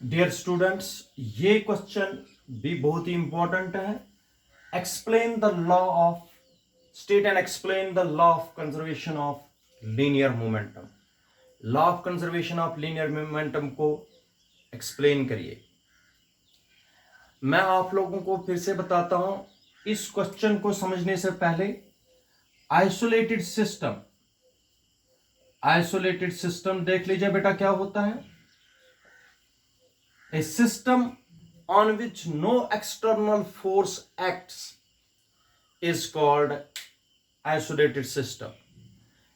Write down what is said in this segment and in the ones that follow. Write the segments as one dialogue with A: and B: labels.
A: Dear students, ये question भी बहुत ही इंपॉर्टेंट है। Explain the law of state and explain the law of conservation of linear momentum. Law of conservation of linear momentum को explain करिए। मैं आप लोगों को फिर से बताता हूं, इस क्वेश्चन को समझने से पहले आइसोलेटेड सिस्टम देख लीजिए बेटा क्या होता है। A system on which no external force acts is called isolated system.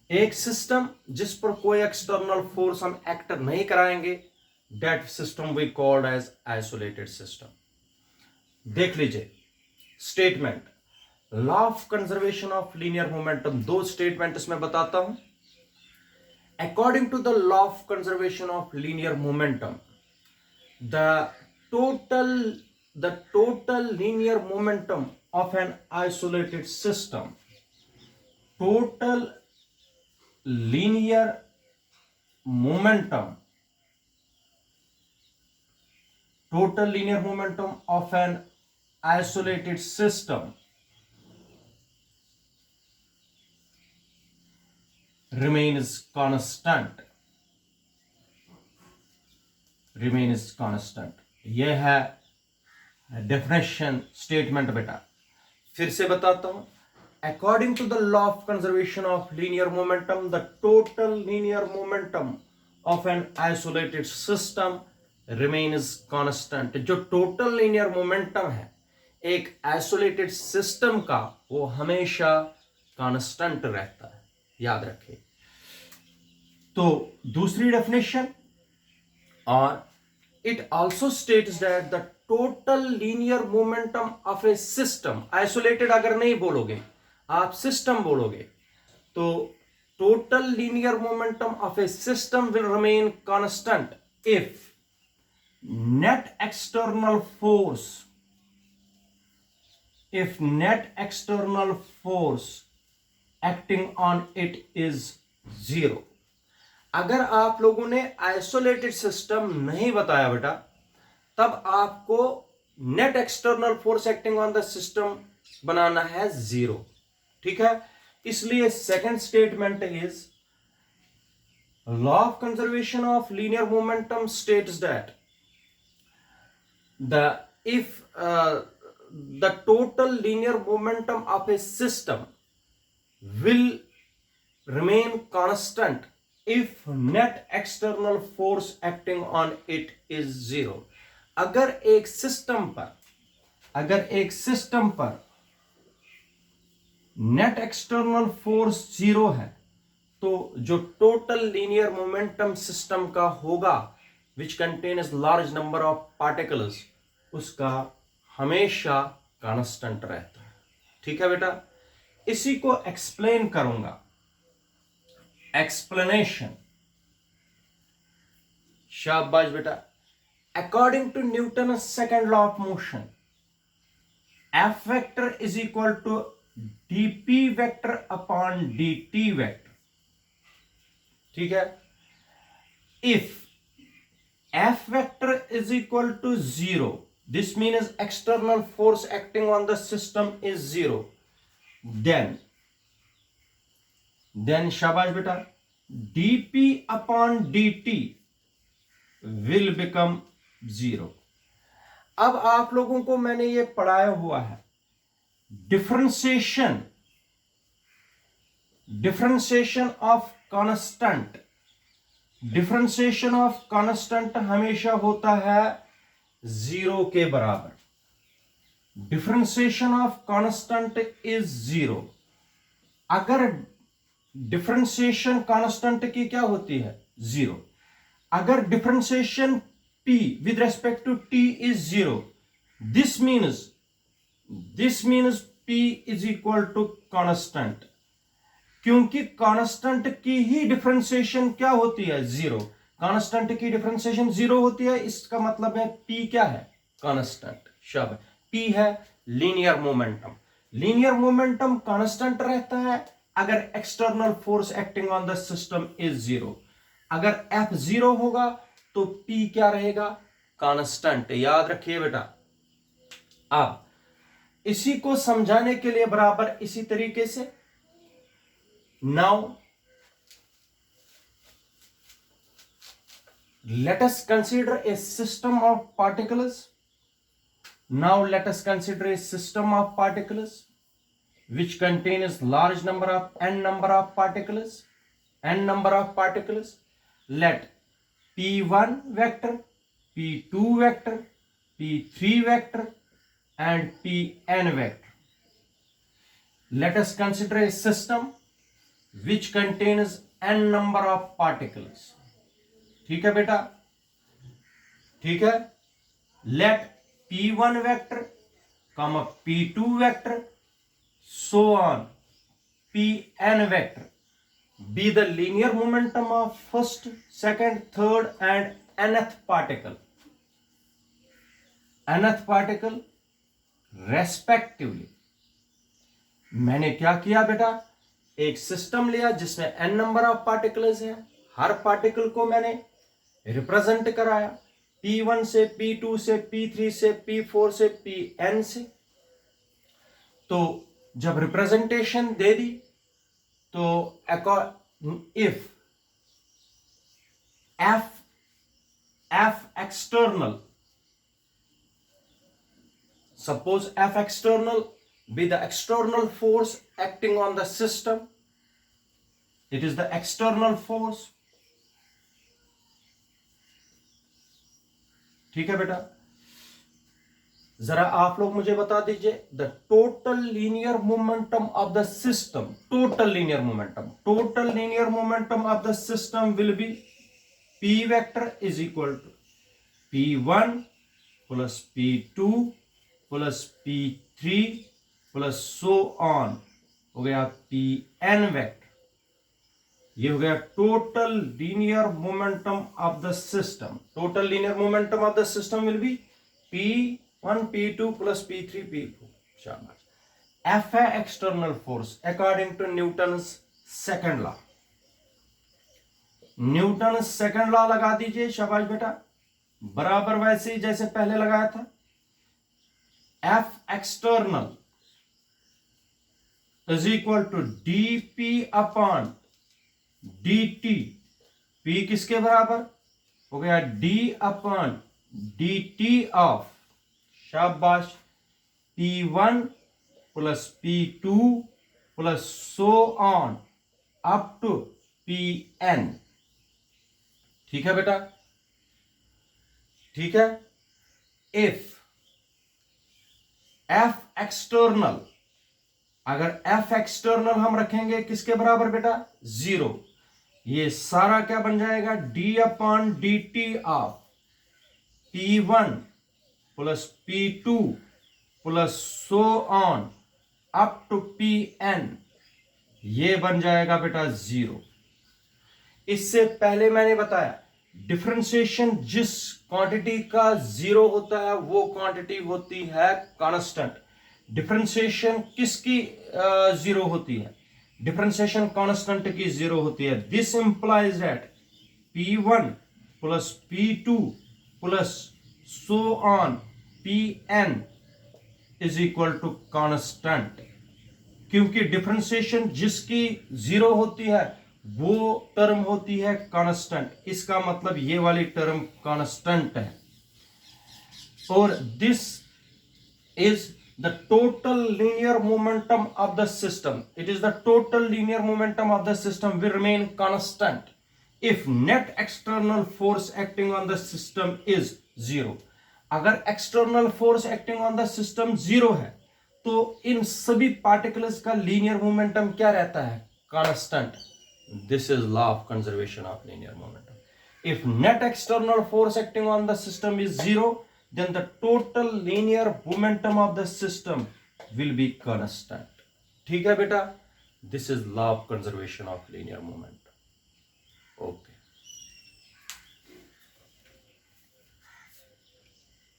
A: एक सिस्टम जिस पर कोई एक्सटर्नल फोर्स हम एक्ट नहीं कराएंगे, that system we called as isolated system. देख लीजिए statement, law of conservation of linear momentum. दो स्टेटमेंट इसमें बताता हूं। According to the law of conservation of linear momentum, the total linear momentum of an isolated system, total linear momentum of an isolated system remains constant। यह है definition statement बेटा। फिर से बताता हूं, according to the law of conservation of linear momentum, the total linear momentum of an isolated system remains constant. जो total linear momentum है एक आइसोलेटेड सिस्टम का, वो हमेशा कांस्टेंट रहता है, याद रखिए। तो दूसरी डेफिनेशन, और it also states that the total linear momentum of a system, isolated अगर नहीं बोलोगे, आप सिस्टम बोलोगे, तो total linear momentum of a system will remain constant if net external force acting on it is zero। अगर आप लोगों ने आइसोलेटेड सिस्टम नहीं बताया बेटा, तब आपको net external force acting on the system बनाना है जीरो। ठीक है, इसलिए second statement is law of conservation of linear momentum states that if the total linear momentum of a system will remain constant if net external force acting on it is zero। अगर एक system पर net external force zero है, तो जो total linear momentum system का होगा which contains large number of particles, उसका हमेशा कांस्टेंट रहता है। ठीक है बेटा, इसी को एक्सप्लेन करूंगा। एक्सप्लेनेशन, शाबाश बेटा। According to Newton second law of motion, F vector is equal to dp vector upon dt vector. ठीक है, if f vector is equal to zero, this means external force acting on the system is zero, then शाबाश बेटा, dp upon dt will become zero. अब आप लोगों को मैंने ये पढ़ाया हुआ है, डिफरेंशिएशन ऑफ कांस्टेंट हमेशा होता है जीरो के बराबर। Differentiation of constant is zero. अगर डिफरेंशिएशन कांस्टेंट की क्या होती है, जीरो। अगर differentiation p with respect to t is zero, this means p is equal to constant, क्योंकि कांस्टेंट की ही डिफरेंशिएशन क्या होती है, जीरो। कांस्टेंट की डिफरेंशिएशन जीरो होती है, इसका मतलब है p क्या है, कांस्टेंट। शाबाश, p है लीनियर मोमेंटम कांस्टेंट रहता है अगर external force acting on the system is zero. अगर F जीरो होगा तो P क्या रहेगा, कांस्टेंट, याद रखिए बेटा। अब इसी को समझाने के लिए बराबर इसी तरीके से now let us consider a system of particles. Now let us consider a system of particles which contains large number of n number of particles. Let p1 vector, p2 vector, p3 vector and pn vector. Let us consider a system which contains n number of particles. ठीक है बेटा, ठीक है। Let p1 vector comma p2 vector so on pn vector be the linear momentum of first, second, third and nth particle respectively. मैंने क्या किया बेटा, एक सिस्टम लिया जिसमें n नंबर ऑफ पार्टिकल्स है, हर पार्टिकल को मैंने रिप्रेजेंट कराया P1 से P2 से P3 से P4 से Pn से। तो जब रिप्रेजेंटेशन दे दी तो if f external, suppose f external be the external force acting on the system, it is the external force। ठीक है बेटा, जरा आप लोग मुझे बता दीजिए the total linear momentum of the system, total linear momentum of the system will be p vector is equal to p1 plus p2 plus p3 plus so on, हो गया pn वेक्टर। ये हो गया total linear momentum of the system. Total linear momentum of the system will be p1 p2 plus p3 p4। शाबाश। F है external force according to Newton's second law. Newton's second law लगा दीजिए, शाबाश बेटा, बराबर वैसे ही जैसे पहले लगाया था। F external is equal to dp upon dt। p किसके बराबर हो गया, d अपॉन dt ऑफ, शाबाश, p1 plus p2 plus so on up to pn। ठीक है बेटा, ठीक है। इफ f एक्सटर्नल, अगर f एक्सटर्नल हम रखेंगे किसके बराबर बेटा, 0, ये सारा क्या बन जाएगा, d upon D T of p1 plus p2 plus so on up to pn, ये बन जाएगा बेटा 0। इससे पहले मैंने बताया डिफरेंशिएशन जिस क्वांटिटी का 0 होता है वो क्वांटिटी होती है कांस्टेंट। डिफरेंशिएशन किसकी 0 होती है, डिफरेंशिएशन कांस्टेंट की 0 होती है। This implies that p1 plus p2 plus so on pn is equal to constant. क्योंकि डिफरेंशिएशन जिसकी 0 होती है वो टर्म होती है कांस्टेंट, इसका मतलब ये वाली टर्म कांस्टेंट है। और this is the total linear momentum of the system. It is the total linear momentum of the system will remain constant if net external force acting on the system is 0. अगर external force acting on the system 0 है तो इन सभी particles का linear momentum क्या रहता है, constant. This is law of conservation of linear momentum. If net external force acting on the system is 0, then the total linear momentum of the system will be constant। ठीक है बेटा, this is law of conservation of linear momentum।